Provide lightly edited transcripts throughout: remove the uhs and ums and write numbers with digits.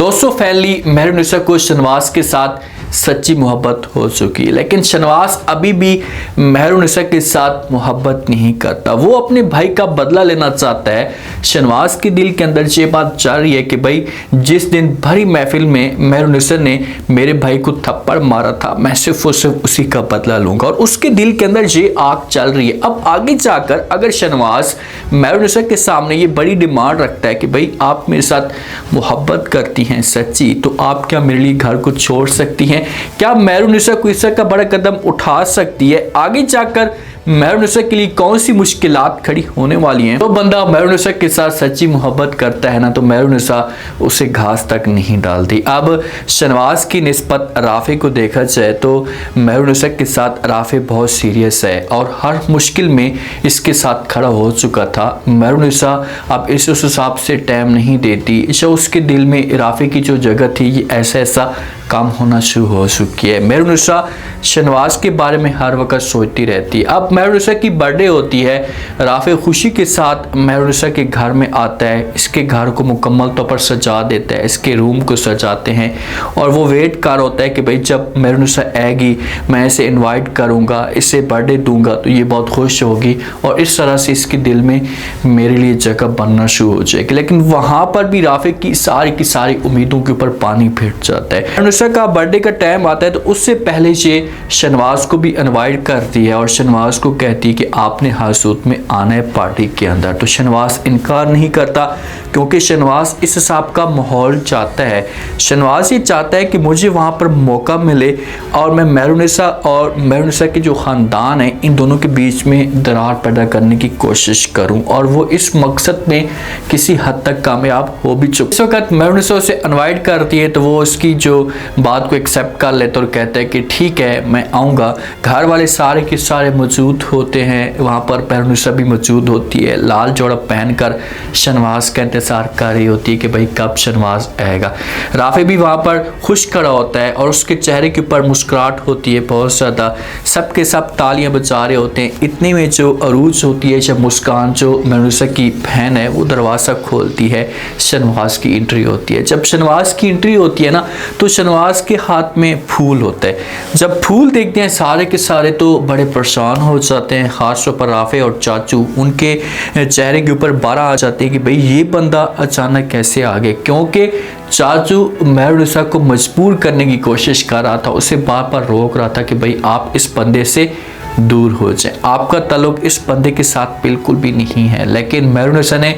दोस्तों फैनली मेहरुनिसा को शहनवाज के साथ सच्ची मोहब्बत हो चुकी है, लेकिन शहनवाज अभी भी मेहरुनिसा के साथ मोहब्बत नहीं करता। वो अपने भाई का बदला लेना चाहता है। शहनवाज के दिल के अंदर ये बात चल रही है कि भाई जिस दिन भरी महफिल में मेहरुनिसा ने मेरे भाई को थप्पड़ मारा था, मैं सिर्फ और सिर्फ उसी का बदला लूंगा, और उसके दिल के अंदर ये आग चल रही है। अब आगे जाकर अगर शहनवाज मेहरुनिसा के सामने ये बड़ी डिमांड रखता है कि भाई आप मेरे साथ मोहब्बत करती हैं सच्ची, तो आप क्या मेरे लिए घर को छोड़ सकती हैं? क्या मेहरुनिसा कोई इस का बड़ा कदम उठा सकती है? आगे जाकर मेहरुनिसा के लिए कौन सी मुश्किलात खड़ी होने वाली हैं? तो बंदा मेहरुनिसा के साथ सच्ची मोहब्बत करता है ना, तो मेहरुनिसा उसे घास तक नहीं डालती। अब शहनवाज की निस्बत राफे को देखा जाए तो मेहरुनिसा के साथ राफे बहुत सीरियस है और हर मुश्किल में इसके साथ खड़ा हो चुका था। मेहरुनिसा अब इस हिसाब से टाइम नहीं देती। जो उसके दिल में राफे की जो जगह थी ये ऐसा काम होना शुरू हो चुकी है। मेहरुनिसा शहनवाज के बारे में हर वक्त सोचती रहती है। अब मेहरुनिसा की बर्थडे होती है, राफे खुशी के साथ मेहरुनिसा के घर में आता है, इसके घर को मुकम्मल तौर पर सजा देता है, इसके रूम को सजाते हैं और वो वेट कर होता है कि भाई जब मेहरुनिसा आएगी मैं इसे इनवाइट करूँगा, इसे बर्थडे दूंगा तो ये बहुत खुश होगी और इस तरह से इसके दिल में मेरे लिए जगह बनना शुरू हो जाएगी। लेकिन वहाँ पर भी राफे की सारी उम्मीदों के ऊपर पानी फिर जाता है। मेहरुनिसा का बर्थडे का टाइम आता है तो उससे पहले ये शहनवाज को भी इनवाइट करती है और शहनवाज को कहती है कि आपने हर सूरत में आना है पार्टी के अंदर। तो शहनवाज इनकार नहीं करता क्योंकि शहनवाज इस हिसाब का माहौल चाहता है। शहनवाज ये चाहता है कि मुझे वहाँ पर मौका मिले और मैं मेहरुनिसा और मेहरुनिसा के जो ख़ानदान है इन दोनों के बीच में दरार पैदा करने की कोशिश करूँ, और वो इस मकसद में किसी हद तक कामयाब हो भी चुके। इस वक्त मेहरुनिसा उसे इनवाइट करती है तो वो उसकी जो बात को एक्सेप्ट कर लेते और कहते हैं कि ठीक है मैं आऊँगा। घर वाले सारे के सारे मौजूद होते हैं, वहाँ पर मेहरुनिसा भी मौजूद होती है। लाल जोड़ा पहनकर शहनवाज का इंतज़ार कर रही होती है कि भाई कब शहनवाज आएगा। राफे भी वहाँ पर खुश खड़ा होता है और उसके चेहरे के ऊपर मुस्कुराहट होती है बहुत ज़्यादा। सबके सब तालियां बजा रहे होते हैं। इतने में जो अरूज होती है, जब मुस्कान जो मेहरुनिसा की बहन है वो दरवाज़ा खोलती है, शहनवाज की एंट्री होती है। जब शहनवाज की एंट्री होती है ना तो शहनवाज के हाथ में फूल होता है। जब फूल देखते हैं सारे के सारे तो बड़े परेशान हो जाते हैं, खास तौर पर राफे और चाचू। उनके चेहरे के ऊपर बारह आ जाते हैं कि भाई ये बंदा अचानक कैसे आ गया, क्योंकि चाचू मेहरुनिसा को मजबूर करने की कोशिश कर रहा था, उसे बार बार रोक रहा था कि भाई आप इस बंदे से दूर हो जाए, आपका ताल्लुक इस बंदे के साथ बिल्कुल भी नहीं है। लेकिन मेहरुनिसा ने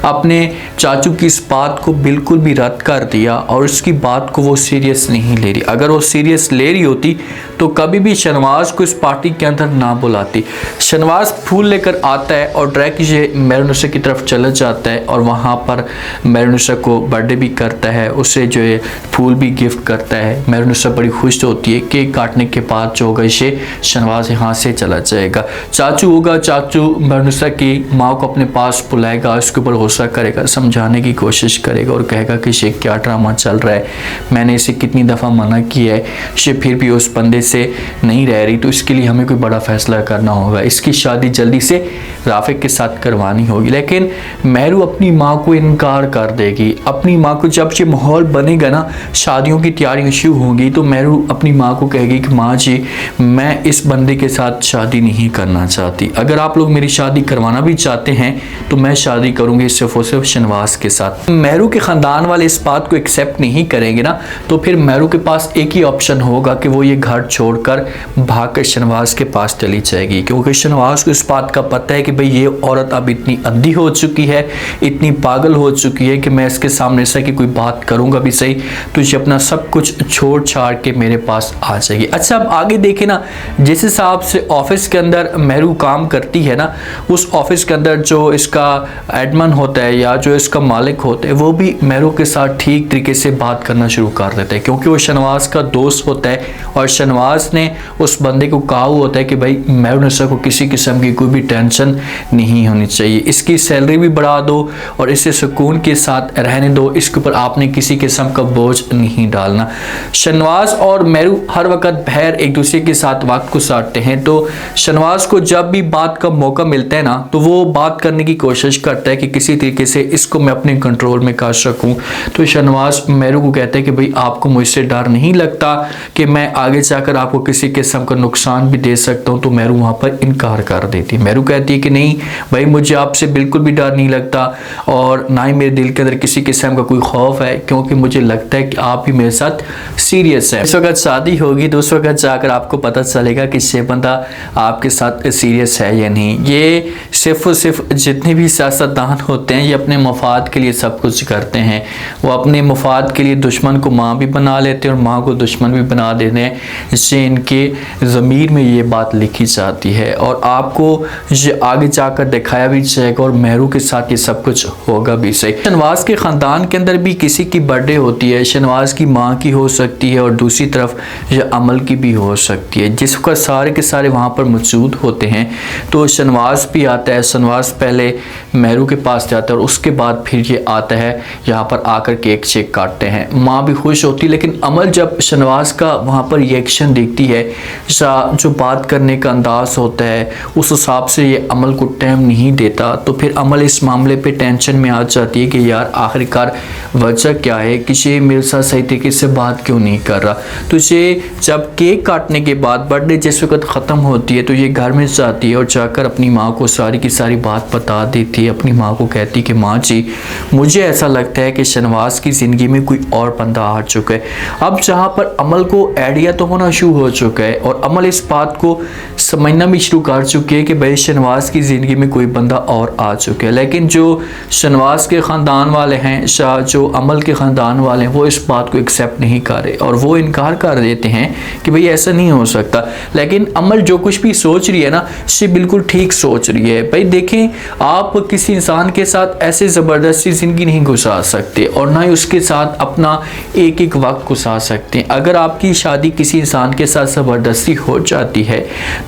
अपने चाचू की इस बात को बिल्कुल भी रद्द कर दिया और उसकी बात को वो सीरियस नहीं ले रही। अगर वो सीरियस ले रही होती तो कभी भी शहनवाज को इस पार्टी के अंदर ना बुलाती। शहनवाज फूल लेकर आता है और डायरेक्ट ये मेहरुनिसा की तरफ चला जाता है और वहाँ पर मेहरुनिसा को बर्थडे भी करता है, उसे जो है फूल भी गिफ्ट करता है। मेहरुनिसा बड़ी खुश होती है। केक काटने के बाद जो होगा ये शहनवाज यहाँ से चला जाएगा। चाचू होगा, चाचू मेहरुनिसा की माँ को अपने पास बुलाएगा, उसके ऊपर गुस्सा करेगा, समझाने की कोशिश करेगा और कहेगा कि ये क्या ड्रामा चल रहा है, मैंने इसे कितनी दफ़ा मना किया है, ये फिर भी उस बंदे से नहीं रह रही, तो इसके लिए हमें कोई बड़ा फैसला करना होगा, इसकी शादी जल्दी से राफे के साथ करवानी होगी। लेकिन मेहरू अपनी माँ को इनकार कर देगी। अपनी माँ को जब ये माहौल बनेगा ना, शादियों की तैयारियाँ शुरू होंगी, तो मेहरू अपनी माँ को कहेगी कि माँ जी मैं इस बंदे के साथ शादी नहीं करना चाहती, अगर आप लोग मेरी शादी करवाना भी चाहते हैं तो मैं शादी करूंगी सिर्फ और सिर्फ शहनवाज के साथ। मेहरू के ख़ानदान वाले इस बात को एक्सेप्ट नहीं करेंगे ना, तो फिर मेहरू के पास एक ही ऑप्शन होगा कि वो ये घर छोड़कर भागकर शहनवाज के पास चली जाएगी, क्योंकि शहनवाज को इस बात का पता है कि भाई ये औरत अब इतनी अंधी हो चुकी है, इतनी पागल हो चुकी है कि मैं इसके सामने से कि कोई बात करूंगा भी सही तो ये अपना सब कुछ छोड़ छाड़ के मेरे पास आ जाएगी। अच्छा अब आगे देखे ना, जिस हिसाब से ऑफिस के अंदर मेहरू काम करती है ना, उस ऑफिस के अंदर जो इसका एडमन होता है या जो इसका मालिक होता है वो भी मेहरू के साथ ठीक तरीके से बात करना शुरू कर देता है, क्योंकि वो शहनवाज का दोस्त होता है और शहनवाज ने उस बंदे को कहा होता है कि भाई मेहरुनिसा को किसी किस्म की कोई भी टेंशन नहीं होनी चाहिए, इसकी सैलरी भी बढ़ा दो और इसे सुकून के साथ रहने दो, इसके ऊपर आपने किसी किस्म का बोझ नहीं डालना। शहनवाज और मेहरू हर वक्त बाहर एक दूसरे के साथ वक्त गुजारते हैं, तो शहनवाज को जब भी बात का मौका मिलता है ना तो वो बात करने की कोशिश करता है कि किसी तरीके से इसको मैं अपने कंट्रोल में कर सकूं। तो शहनवाज मेहरू को कहता है कि भाई आपको मुझसे डर नहीं लगता कि मैं आगे जाकर आपको किसी किस्म का नुकसान भी दे सकता हूं। तो मेहरू वहां पर इनकार कर देती है। मेहरू कहती है कि नहीं भाई, मुझे आपसे बिल्कुल भी डर नहीं लगता और ना ही मेरे दिल के अंदर किसी किस्म का कोई खौफ है, क्योंकि मुझे लगता है कि आप भी मेरे साथ सीरियस है। इस वक्त शादी होगी तो उस वक्त जाकर आपको पता चलेगा कि ये बंदा आपके साथ सीरियस है या नहीं। ये सिर्फ और सिर्फ जितने भी सियासतदान होते हैं ये अपने मफाद के लिए सब कुछ करते हैं। वो अपने मफाद के लिए दुश्मन को माँ भी बना लेते हैं और माँ को दुश्मन भी बना देते हैं। इससे इनके ज़मीर में ये बात लिखी जाती है और आपको ये आगे जाकर दिखाया भी जाएगा और मेहरू के साथ ये सब कुछ होगा भी सही। शहनवाज के ख़ानदान के अंदर भी किसी की बर्थडे होती है, शहनवाज की माँ की हो सकती है और दूसरी तरफ ये अमल की भी हो सकती है, जिसका सारे के सारे वहाँ पर मौजूद होते हैं। तो शहनवाज भी आता है। शहनवाज पहले मेहरू के पास जाता है और उसके बाद फिर ये आता है यहाँ पर आकर केक शेक काटते हैं। माँ भी खुश होती है, लेकिन अमल जब शहनवाज का वहाँ पर रिएक्शन देखती है, जो बात करने का अंदाज होता है उस हिसाब से ये अमल को टाइम नहीं देता। तो फिर अमल इस मामले पे टेंशन में आ जाती है कि यार आखिरकार वजह क्या है कि ये मेरे साथ सही तरीके से बात क्यों नहीं कर रहा। तो ये जब केक काटने के बाद बर्थडे जिस वक्त ख़त्म होती है तो ये घर में जाती है और जाकर अपनी माँ को सारी की सारी बात बता देती है। अपनी माँ को कहती कि माँ जी, मुझे ऐसा लगता है कि शहनवाज की ज़िंदगी में कोई और बंदा आ चुका है। अब जहाँ पर अमल को आइडिया तो होना शुरू हो चुका है और अमल इस बात को समझना भी शुरू कर चुके हैं कि भाई शहनवाज की ज़िंदगी में कोई बंदा और आ चुका है। लेकिन जो शहनवाज के ख़ानदान वाले हैं, जो अमल के ख़ानदान वाले हैं, वो इस बात को एक्सेप्ट नहीं कर रहे और वो इनकार कर देते हैं कि भाई ऐसा नहीं हो सकता। लेकिन अमल जो कुछ भी सोच रही है ना, ये बिल्कुल ठीक सोच रही है। भाई देखें, आप किसी इंसान के साथ ऐसे ज़बरदस्ती ज़िंदगी नहीं गुजार सकते और ना ही उसके साथ अपना एक एक वक्त गुजार सकते। अगर आपकी शादी किसी इंसान के साथ ज़बरदस्ती हो जाती है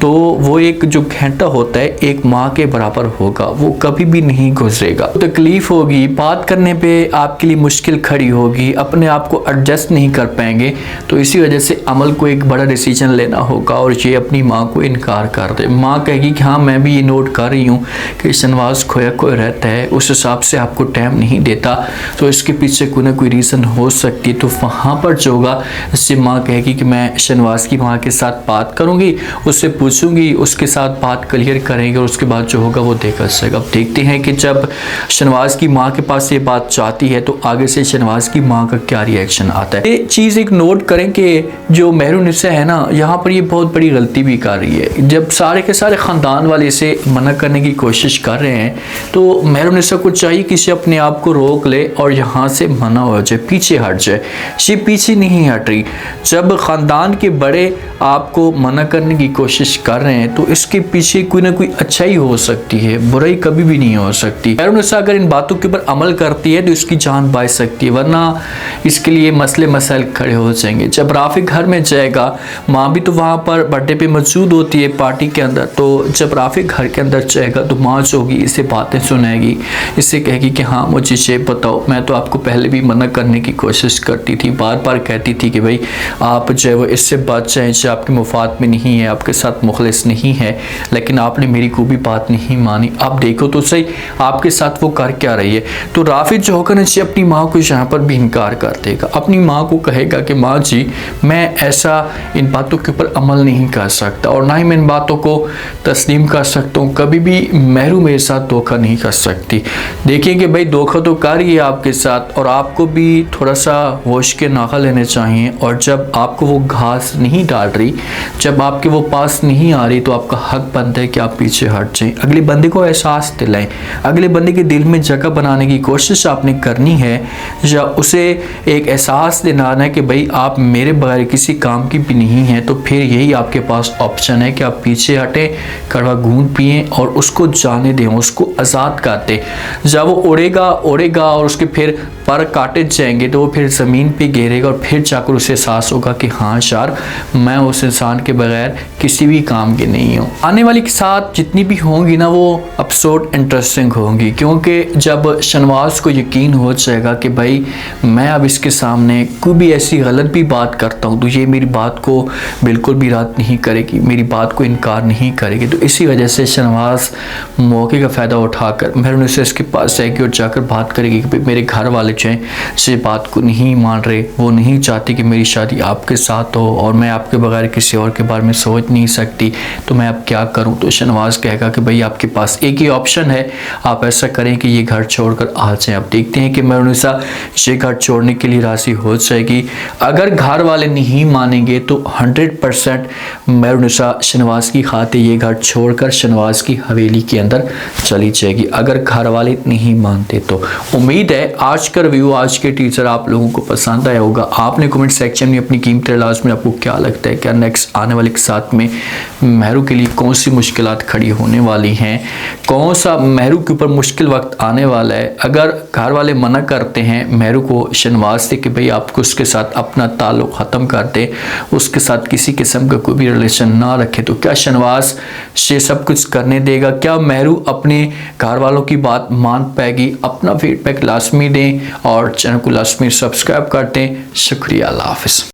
तो वो एक जो घंटा होता है एक माँ के बराबर होगा, वो कभी भी नहीं गुजरेगा। तकलीफ होगी, बात करने पे आपके लिए मुश्किल खड़ी होगी, अपने आप को एडजस्ट नहीं कर पाएंगे। तो इसी वजह से अमल को एक बड़ा डिसीजन लेना होगा और ये अपनी माँ को इनकार कर दे। माँ कहेगी कि हाँ, मैं भी ये नोट कर रही हूँ कि शहनवाज खोया खोया रहता है, उस हिसाब से आपको टाइम नहीं देता, तो इसके पीछे कोई ना कोई रीज़न हो सकती है। तो वहाँ पर जो होगा, इससे माँ कहेगी कि मैं शहनवाज की माँ के साथ बात करूँगी, उससे पूछूंगी, उसके साथ बात क्लियर करेंगे और उसके बाद जो होगा वो देखा जाएगा। अब देखते हैं कि जब शहनवाज की माँ के पास ये बात जाती है तो आगे से शहनवाज की माँ का क्या रिएक्शन आता है। ये चीज़ एक नोट करें कि जो मेहरुनिसा है ना, यहाँ पर ये बहुत बड़ी गलती भी कर रही है। जब सारे के सारे ख़ानदान वाले इसे मना करने की कोशिश कर रहे हैं तो मेहरुनिसा को चाहिए कि इसे अपने आप को रोक ले और यहाँ से मना हो जाए, पीछे हट जाए। ये पीछे नहीं हट रही। जब ख़ानदान के बड़े आपको मना करने की कोशिश कर रहे हैं तो इसके पीछे कोई ना कोई अच्छाई हो सकती है, बुराई कभी भी नहीं हो सकती। मेहरुनिसा अगर इन बातों के ऊपर अमल करती है तो इसकी जान बच सकती है, वरना इसके लिए मसले मसाइल खड़े हो जाएंगे। जब राफिक घर में जाएगा, माँ भी तो वहाँ पर बर्थडे पे मौजूद होती है पार्टी के अंदर, तो जब राफिक घर के अंदर जाएगा तो माँ जो होगी इसे बातें सुनाएगी, इससे कहेगी कि हाँ मुझे ये बताओ, मैं तो आपको पहले भी मना करने की कोशिश करती थी, बार बार कहती थी कि भाई आप जो है वो इससे बच जाएँ, जो आपके मुफाद में नहीं है, आपके साथ मुखलिस नहीं है, लेकिन आपने मेरी कोई भी बात नहीं मानी। आप देखो तो सही आपके साथ वो कर क्या रही है। तो राफिक जो होकर नीचे अपनी माँ को यहाँ पर भी इनकार कर देगा, अपनी माँ को कहेगा कि माँ जी, मैं ऐसा इन बातों के ऊपर अमल नहीं कर सकता और ना ही मैं इन बातों को तस्लीम कर सकता हूँ। कभी भी मेहरू मेरे साथ धोखा नहीं कर सकती। देखिए कि भाई धोखा तो कर रही है आपके साथ और आपको भी थोड़ा सा होश के नाखा लेने चाहिए। और जब आपको वो घास नहीं डाल रही, जब आपके वो पास नहीं आ रही, तो आपका हक बनता है कि आप पीछे हट जाएं। अगले बंदे को एहसास दिलाएं, अगले बंदे के दिल में जगह बनाने की कोशिश आपने करनी है, या उसे एक एहसास दिलाना है कि भाई आप मेरे बगैर किसी काम की भी नहीं है। तो फिर यही आपके पास ऑप्शन है कि आप पीछे हटें, कड़वा घूंट पिए और उसको जाने दें, उसको आज़ाद कर दें। जब वो उड़ेगा और उसके फिर पर काटे जाएंगे तो वो फिर ज़मीन पे गिरेगा और फिर जाकर उसे एहसास होगा कि हाँ यार, मैं उस इंसान के बगैर किसी भी काम के नहीं हूँ। आने वाली के साथ जितनी भी होंगी ना वो एपिसोड इंटरेस्टिंग होंगी, क्योंकि जब शहनवाज को यकीन हो जाएगा कि भाई मैं अब इसके सामने कोई भी ऐसी गलत भी बात करता हूँ तो ये मेरी बात को बिल्कुल भी रद्द नहीं करेगी, मेरी बात को इनकार नहीं करेगी, तो इसी वजह से शहनवाज मौके का फ़ायदा उठाकर मेहरून निसा इसके पास जाएगी और जाकर बात करेगी कि मेरे घर वाले जो हैं इस बात को नहीं मान रहे, वो नहीं चाहती कि मेरी शादी आपके साथ हो और मैं आपके बगैर किसी और के बारे में सोच नहीं सकती, तो मैं अब क्या करूं। तो शहनवाज कहेगा कि भाई आपके पास एक ही ऑप्शन है, आप ऐसा करें कि ये घर छोड़कर आ जाएं। अब देखते हैं कि मेहरून निसा ये घर छोड़ने के लिए राज़ी हो जाएगी। अगर घर वाले नहीं मानेंगे तो 100% मेहरून निसा शहनवाज की खातिर ये घर छोड़कर शहनवाज की हवेली के अंदर चली जाएगी, अगर घर वाले नहीं मानते तो। उम्मीद है आज का रिव्यू, आज के टीजर आप लोगों को पसंद आया होगा। आपने कमेंट सेक्शन में अपनी कीमती राय में आपको क्या लगता है, क्या नेक्स्ट आने वाले के साथ में मेहरू के लिए कौन सी मुश्किलात खड़ी होने वाली हैं, कौन सा मेहरू के ऊपर मुश्किल वक्त आने वाला है। अगर घर वाले मना करते हैं मेहरू को शहनवाज से कि भाई आपको उसके साथ अपना ताल्लुक ख़त्म कर दे, उसके साथ किसी किस्म का कोई भी रिलेशन ना रखे, तो क्या शहनवाज ये सब कुछ करने देगा? क्या मेहरू अपने घर वालों की बात मान पाएगी? अपना फीडबैक लाजमी दें और चैनल को लाजमी सब्सक्राइब कर दें। शुक्रिया, अल्लाह हाफ़िज़।